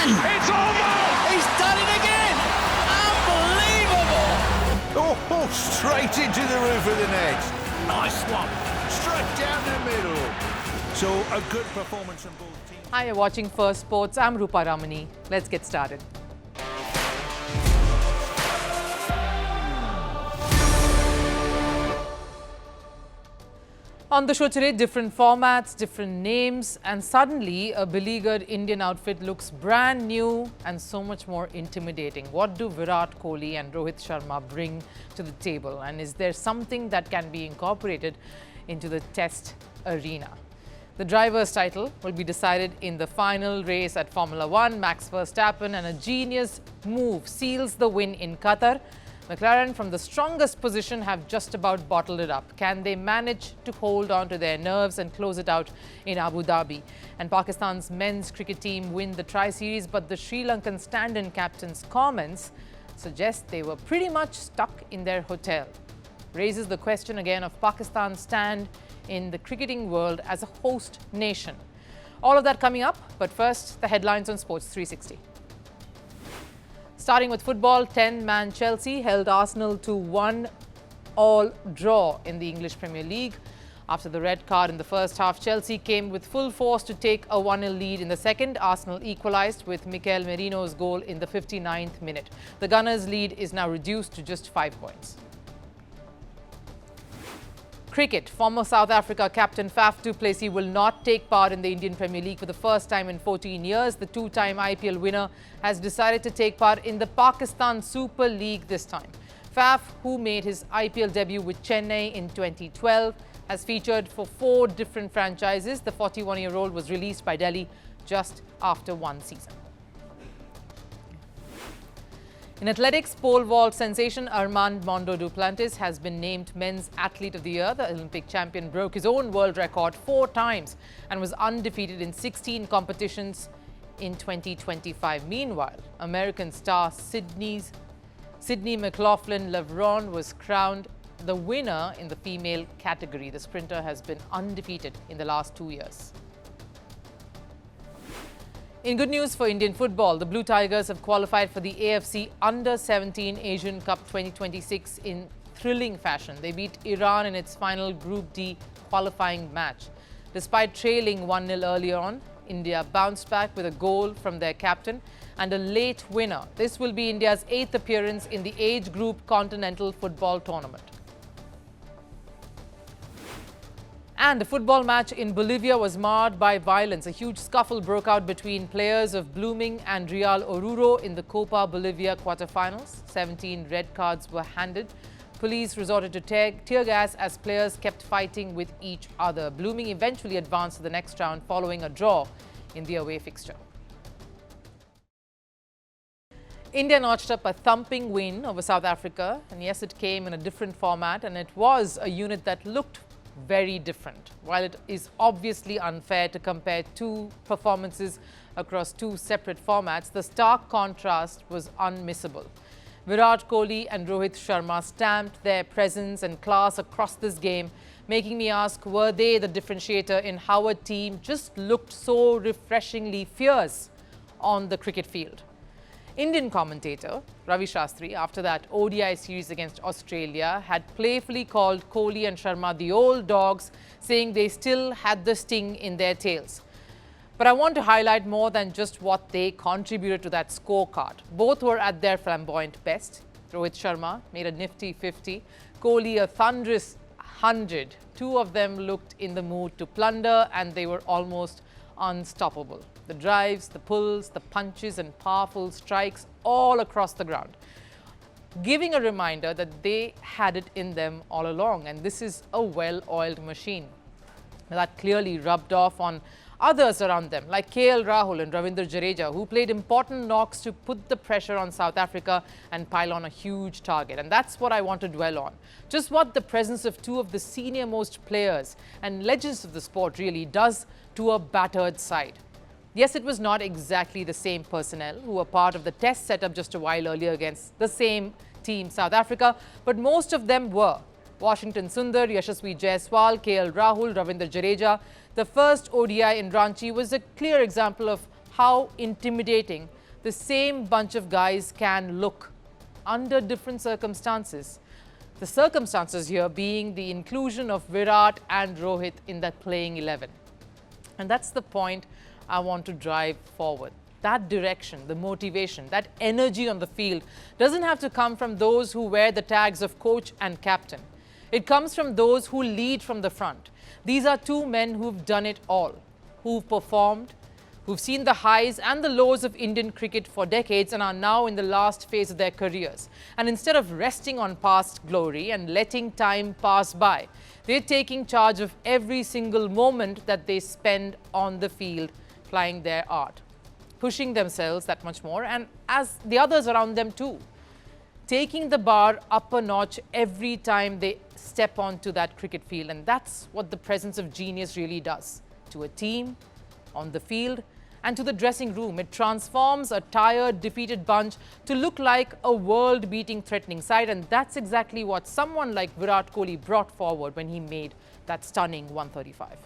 It's almost! He's done it again! Unbelievable! Oh, straight into the roof of the net. Nice one. Straight down the middle. So a good performance from both teams. Hi, you're watching Firstpost. I'm Rupha Ramani. Let's get started. On the show today, different formats, different names, and suddenly a beleaguered Indian outfit looks brand new and so much more intimidating. What do Virat, Kohli and Rohit Sharma bring to the table? And is there something that can be incorporated into the test arena? The driver's title will be decided in the final race at Formula One. Max Verstappen and a genius move seals the win in Qatar. McLaren from the strongest position have just about bottled it up. Can they manage to hold on to their nerves and close it out in Abu Dhabi? And Pakistan's men's cricket team win the Tri-Series, but the Sri Lankan stand-in captain's comments suggest they were pretty much stuck in their hotel. Raises the question again of Pakistan's stand in the cricketing world as a host nation. All of that coming up, but first, the headlines on Sports 360. Starting with football, 10-man Chelsea held Arsenal to 1-1 draw in the English Premier League. After the red card in the first half, Chelsea came with full force to take a 1-0 lead in the second. Arsenal equalised with Mikel Merino's goal in the 59th minute. The Gunners' lead is now reduced to just 5 points. Cricket. Former South Africa captain Faf du Plessis will not take part in the Indian Premier League for the first time in 14 years. The two-time IPL winner has decided to take part in the Pakistan Super League this time. Faf, who made his IPL debut with Chennai in 2012, has featured for 4 different franchises. The 41-year-old was released by Delhi just after 1 season. In athletics, pole vault sensation Armand Mondo Duplantis has been named Men's Athlete of the Year. The Olympic champion broke his own world record 4 times and was undefeated in 16 competitions in 2025. Meanwhile, American star Sydney McLaughlin-Levron was crowned the winner in the female category. The sprinter has been undefeated in the last 2 years. In good news for Indian football, the Blue Tigers have qualified for the AFC Under-17 Asian Cup 2026 in thrilling fashion. They beat Iran in its final Group D qualifying match. Despite trailing 1-0 earlier on, India bounced back with a goal from their captain and a late winner. This will be India's 8th appearance in the age group continental football tournament. And a football match in Bolivia was marred by violence. A huge scuffle broke out between players of Blooming and Real Oruro in the Copa Bolivia quarterfinals. 17 red cards were handed. Police resorted to tear gas as players kept fighting with each other. Blooming eventually advanced to the next round following a draw in the away fixture. India notched up a thumping win over South Africa. And yes, it came in a different format, and it was a unit that looked very different. While it is obviously unfair to compare 2 performances across 2 separate formats, the stark contrast was unmissable. Virat Kohli and Rohit Sharma stamped their presence and class across this game, making me ask, were they the differentiator in how a team just looked so refreshingly fierce on the cricket field? Indian commentator Ravi Shastri, after that ODI series against Australia, had playfully called Kohli and Sharma the old dogs, saying they still had the sting in their tails. But I want to highlight more than just what they contributed to that scorecard. Both were at their flamboyant best. Rohit Sharma made a nifty 50, Kohli a thunderous 100. 2 of them looked in the mood to plunder, and they were almost unstoppable. The drives, the pulls, the punches and powerful strikes all across the ground, giving a reminder that they had it in them all along, and this is a well-oiled machine. That clearly rubbed off on others around them, like KL Rahul and Jadeja, who played important knocks to put the pressure on South Africa and pile on a huge target. And that's what I want to dwell on. Just what the presence of 2 of the senior-most players and legends of the sport really does to a battered side. Yes, it was not exactly the same personnel who were part of the test setup just a while earlier against the same team, South Africa, but most of them were. Washington Sundar, Yashasvi Jaiswal, KL Rahul, Jadeja. The first ODI in Ranchi was a clear example of how intimidating the same bunch of guys can look under different circumstances. The circumstances here being the inclusion of Virat and Rohit in that playing 11. And that's the point I want to drive forward. That direction, the motivation, that energy on the field doesn't have to come from those who wear the tags of coach and captain. It comes from those who lead from the front. These are two men who've done it all, who've performed, who've seen the highs and the lows of Indian cricket for decades and are now in the last phase of their careers. And instead of resting on past glory and letting time pass by, they're taking charge of every single moment that they spend on the field plying their art, pushing themselves that much more, and as the others around them too, taking the bar up a notch every time they step onto that cricket field. And that's what the presence of genius really does to a team, on the field, and to the dressing room. It transforms a tired, defeated bunch to look like a world-beating, threatening side. And that's exactly what someone like Virat Kohli brought forward when he made that stunning 135.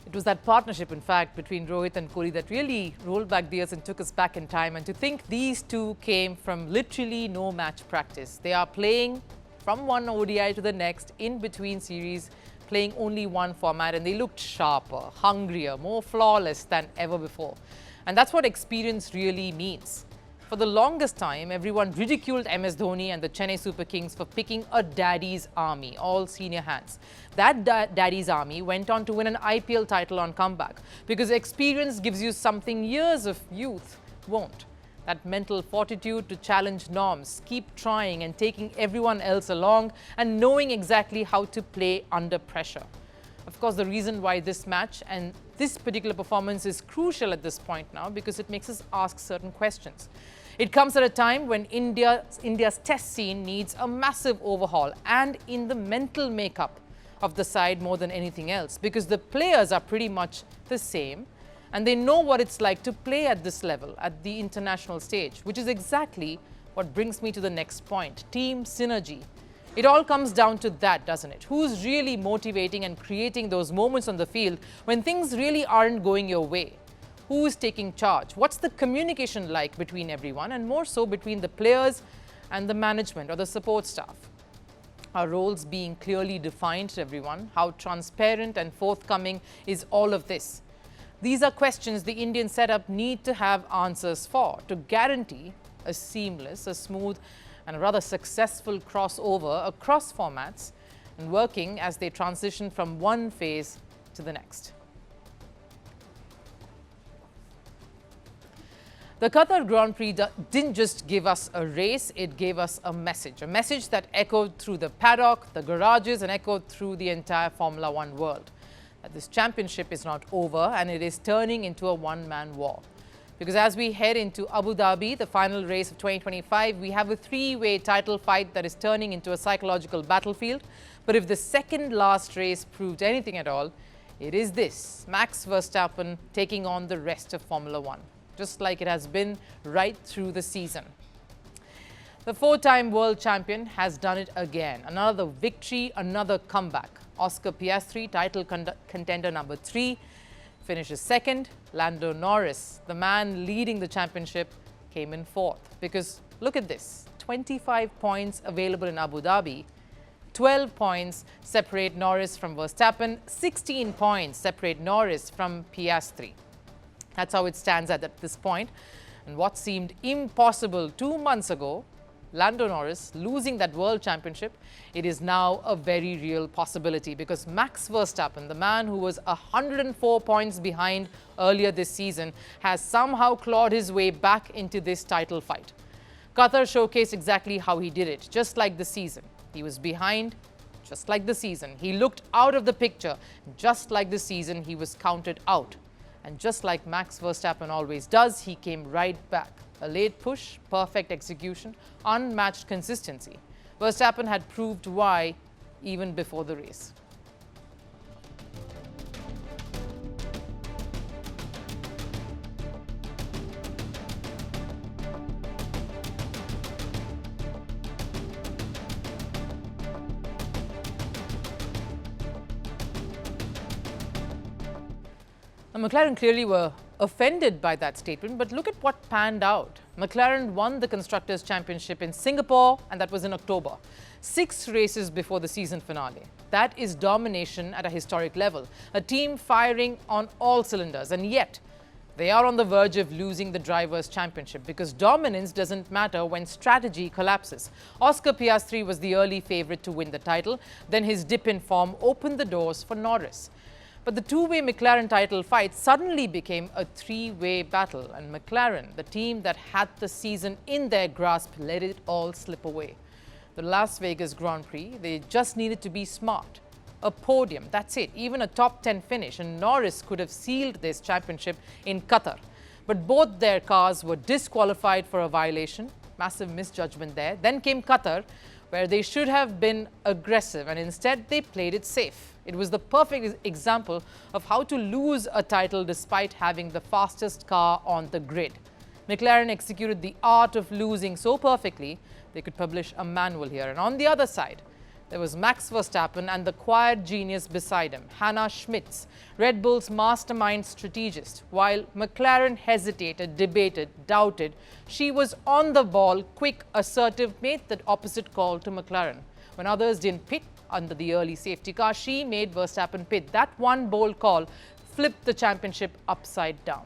It was that partnership, in fact, between Rohit and Kohli that really rolled back the years and took us back in time. And to think these two came from literally no match practice. They are playing from one ODI to the next in between series, playing only one format, and they looked sharper, hungrier, more flawless than ever before. And that's what experience really means. For the longest time, everyone ridiculed MS Dhoni and the Chennai Super Kings for picking a daddy's army, all senior hands. That daddy's army went on to win an IPL title on comeback because experience gives you something years of youth won't. That mental fortitude to challenge norms, keep trying and taking everyone else along, and knowing exactly how to play under pressure. Of course, the reason why this match and this particular performance is crucial at this point now, because it makes us ask certain questions. It comes at a time when India's test scene needs a massive overhaul, and in the mental makeup of the side more than anything else, because the players are pretty much the same and they know what it's like to play at this level, at the international stage, which is exactly what brings me to the next point: team synergy. It all comes down to that, doesn't it? Who's really motivating and creating those moments on the field when things really aren't going your way? Who is taking charge? What's the communication like between everyone, and more so between the players and the management or the support staff? Are roles being clearly defined to everyone? How transparent and forthcoming is all of this? These are questions the Indian setup need to have answers for to guarantee a seamless, a smooth and a rather successful crossover across formats and working as they transition from one phase to the next. The Qatar Grand Prix didn't just give us a race, it gave us a message that echoed through the paddock, the garages, and echoed through the entire Formula One world. That this championship is not over and it is turning into a one-man war. Because as we head into Abu Dhabi, the final race of 2025, we have a three-way title fight that is turning into a psychological battlefield. But if the second last race proved anything at all, it is this: Max Verstappen taking on the rest of Formula One, just like it has been right through the season. The four-time world champion has done it again. Another victory, another comeback. Oscar Piastri, title contender number 3, finishes second. Lando Norris, the man leading the championship, came in 4th. Because look at this, 25 points available in Abu Dhabi. 12 points separate Norris from Verstappen. 16 points separate Norris from Piastri. That's how it stands at this point. And what seemed impossible 2 months ago, Lando Norris losing that world championship, it is now a very real possibility, because Max Verstappen, the man who was 104 points behind earlier this season, has somehow clawed his way back into this title fight. Qatar showcased exactly how he did it, just like the season. He was behind, just like the season. He looked out of the picture, just like the season he was counted out. And just like Max Verstappen always does, he came right back. A late push, perfect execution, unmatched consistency. Verstappen had proved why even before the race. Now, McLaren clearly were offended by that statement, but look at what panned out. McLaren won the Constructors' Championship in Singapore, and that was in October, 6 races before the season finale. That is domination at a historic level, a team firing on all cylinders, and yet they are on the verge of losing the Drivers' Championship because dominance doesn't matter when strategy collapses. Oscar Piastri was the early favourite to win the title, then his dip in form opened the doors for Norris. But the two-way McLaren title fight suddenly became a 3-way battle, and McLaren, the team that had the season in their grasp, let it all slip away. The Las Vegas Grand Prix, they just needed to be smart. A podium, that's it, even a top 10 finish, and Norris could have sealed this championship in Qatar. But both their cars were disqualified for a violation, massive misjudgment there. Then came Qatar, where they should have been aggressive, and instead they played it safe. It was the perfect example of how to lose a title despite having the fastest car on the grid. McLaren executed the art of losing so perfectly, they could publish a manual here. And on the other side, there was Max Verstappen and the quiet genius beside him, Hannah Schmitz, Red Bull's mastermind strategist. While McLaren hesitated, debated, doubted, she was on the ball, quick, assertive, made the opposite call to McLaren. When others didn't pit under the early safety car, she made Verstappen pit. That one bold call flipped the championship upside down.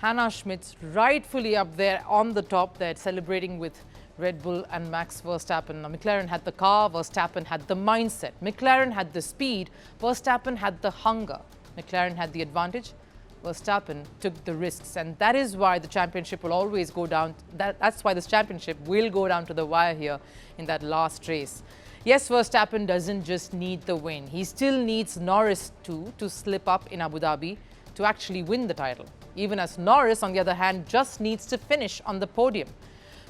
Hannah Schmitz rightfully up there on the top there, celebrating with Red Bull and Max Verstappen. Now, McLaren had the car, Verstappen had the mindset. McLaren had the speed, Verstappen had the hunger. McLaren had the advantage, Verstappen took the risks. And that is why the championship will always go down. That's why this championship will go down to the wire here in that last race. Yes, Verstappen doesn't just need the win. He still needs Norris to slip up in Abu Dhabi to actually win the title. Even as Norris, on the other hand, just needs to finish on the podium.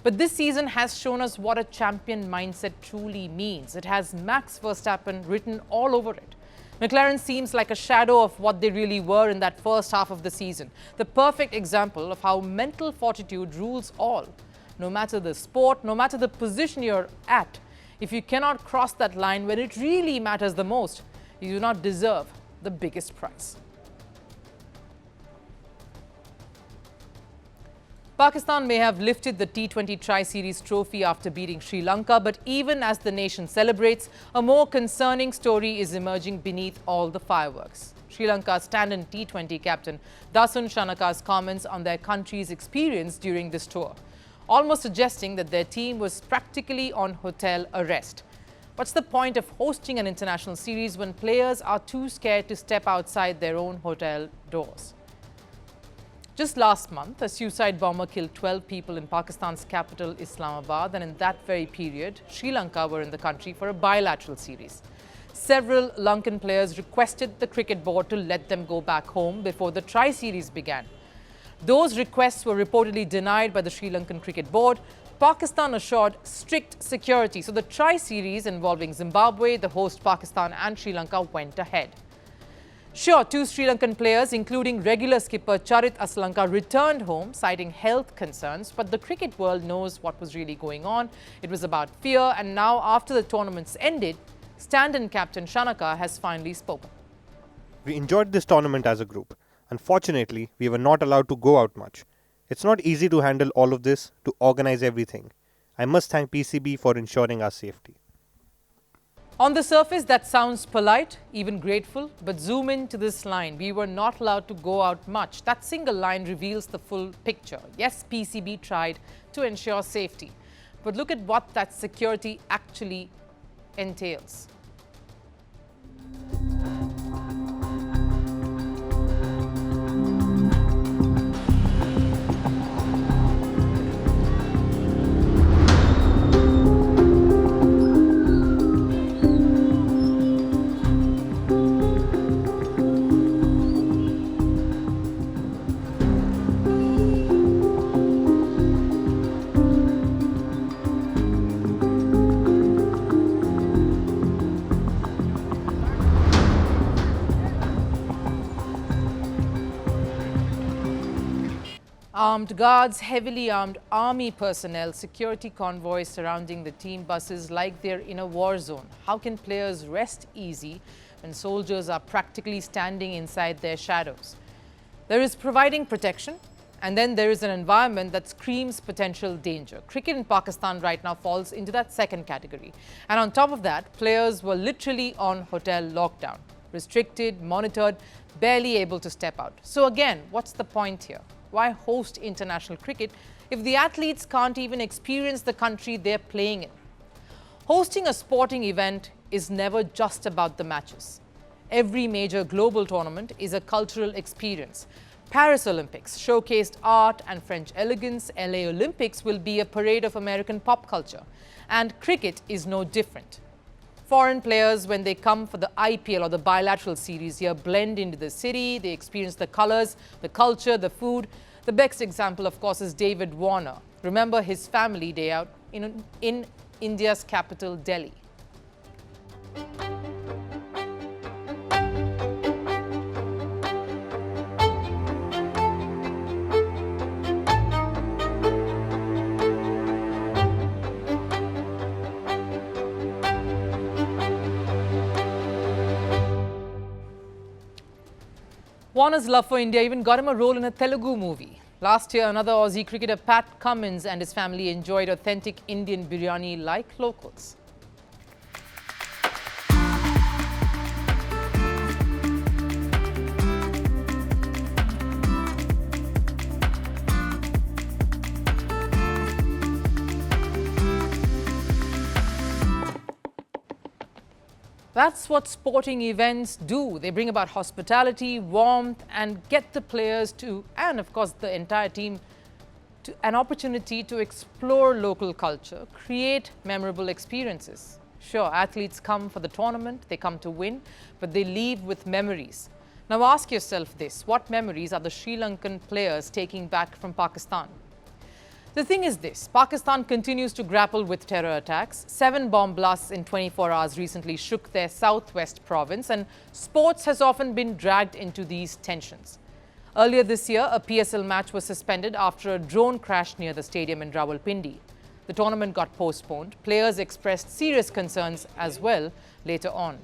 But this season has shown us what a champion mindset truly means. It has Max Verstappen written all over it. McLaren seems like a shadow of what they really were in that first half of the season. The perfect example of how mental fortitude rules all. No matter the sport, no matter the position you're at, if you cannot cross that line when it really matters the most, you do not deserve the biggest prize. Pakistan may have lifted the T20 Tri-Series trophy after beating Sri Lanka, but even as the nation celebrates, a more concerning story is emerging beneath all the fireworks. Sri Lanka's stand-in T20 captain Dasun Shanaka's comments on their country's experience during this tour, almost suggesting that their team was practically on hotel arrest. What's the point of hosting an international series when players are too scared to step outside their own hotel doors? Just last month, a suicide bomber killed 12 people in Pakistan's capital, Islamabad, and in that very period, Sri Lanka were in the country for a bilateral series. Several Lankan players requested the cricket board to let them go back home before the Tri-Series began. Those requests were reportedly denied by the Sri Lankan cricket board. Pakistan assured strict security, so the Tri-Series involving Zimbabwe, the host Pakistan and Sri Lanka went ahead. Sure, 2 Sri Lankan players, including regular skipper Charit Aslanka, returned home, citing health concerns, but the cricket world knows what was really going on. It was about fear, and now after the tournaments ended, stand-in captain Shanaka has finally spoken. We enjoyed this tournament as a group. Unfortunately, we were not allowed to go out much. It's not easy to handle all of this, to organize everything. I must thank PCB for ensuring our safety. On the surface, that sounds polite, even grateful, but zoom into this line. We were not allowed to go out much. That single line reveals the full picture. Yes, PCB tried to ensure safety, but look at what that security actually entails. Armed guards, heavily armed army personnel, security convoys surrounding the team buses like they're in a war zone. How can players rest easy when soldiers are practically standing inside their shadows? There is providing protection, and then there is an environment that screams potential danger. Cricket in Pakistan right now falls into that second category. And on top of that, players were literally on hotel lockdown, restricted, monitored, barely able to step out. So again, what's the point here? Why host international cricket if the athletes can't even experience the country they're playing in? Hosting a sporting event is never just about the matches. Every major global tournament is a cultural experience. Paris Olympics showcased art and French elegance. LA Olympics will be a parade of American pop culture. And cricket is no different. Foreign players, when they come for the IPL or the bilateral series here, blend into the city, they experience the colors, the culture, the food. The best example, of course, is David Warner. Remember his family day out in India's capital, Delhi. Warner's love for India even got him a role in a Telugu movie. Last year, another Aussie cricketer, Pat Cummins, and his family enjoyed authentic Indian biryani like locals. That's what sporting events do. They bring about hospitality, warmth, and get the players to, and of course the entire team, to an opportunity to explore local culture, create memorable experiences. Sure, athletes come for the tournament, they come to win, but they leave with memories. Now ask yourself this, what memories are the Sri Lankan players taking back from Pakistan? The thing is this, Pakistan continues to grapple with terror attacks. 7 bomb blasts in 24 hours recently shook their southwest province, and sports has often been dragged into these tensions. Earlier this year, a PSL match was suspended after a drone crashed near the stadium in Rawalpindi. The tournament got postponed. Players expressed serious concerns as well later on.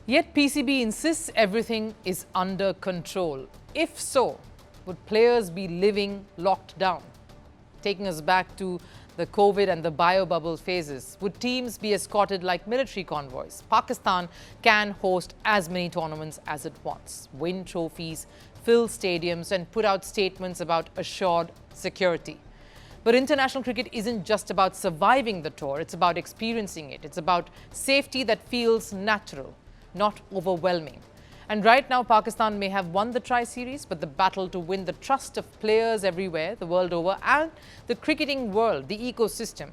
Yet PCB insists everything is under control. If so, would players be living locked down? Taking us back to the COVID and the bio-bubble phases, would teams be escorted like military convoys? Pakistan can host as many tournaments as it wants, win trophies, fill stadiums, and put out statements about assured security. But international cricket isn't just about surviving the tour, it's about experiencing it. It's about safety that feels natural, not overwhelming. And right now, Pakistan may have won the tri-series, but the battle to win the trust of players everywhere, the world over, and the cricketing world, the ecosystem,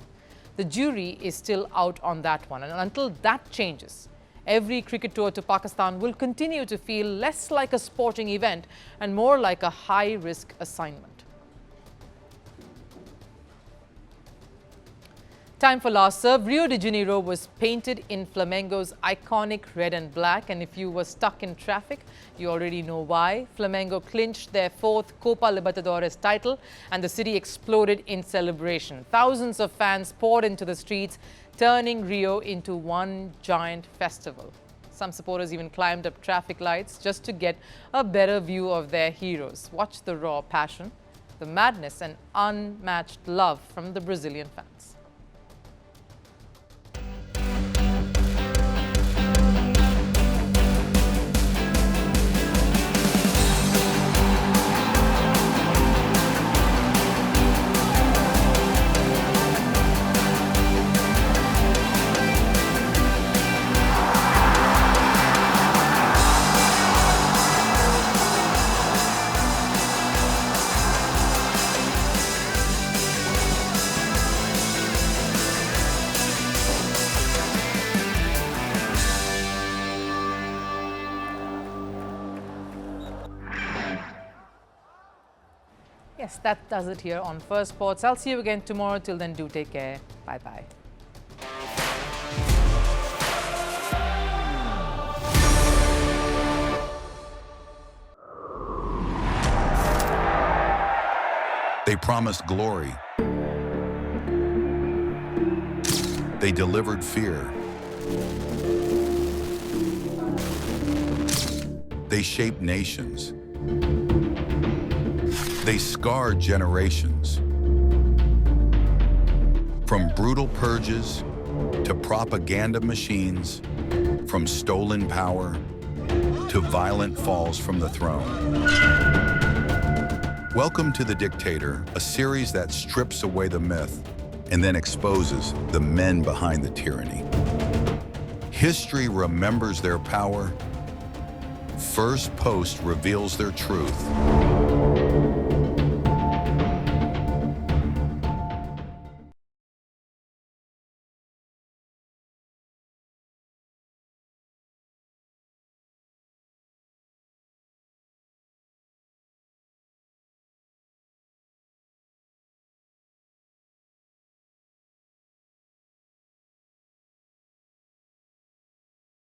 the jury is still out on that one. And until that changes, every cricket tour to Pakistan will continue to feel less like a sporting event and more like a high-risk assignment. Time for last serve. Rio de Janeiro was painted in Flamengo's iconic red and black, and if you were stuck in traffic, you already know why. Flamengo clinched their fourth Copa Libertadores title and the city exploded in celebration. Thousands of fans poured into the streets, turning Rio into one giant festival. Some supporters even climbed up traffic lights just to get a better view of their heroes. Watch the raw passion, the madness and unmatched love from the Brazilian fans. Yes, that does it here on Firstpost. I'll see you again tomorrow. Till then, do take care. Bye-bye. They promised glory. They delivered fear. They shaped nations. They scarred generations. From brutal purges to propaganda machines, from stolen power to violent falls from the throne. Welcome to The Dictator, a series that strips away the myth and then exposes the men behind the tyranny. History remembers their power. Firstpost reveals their truth.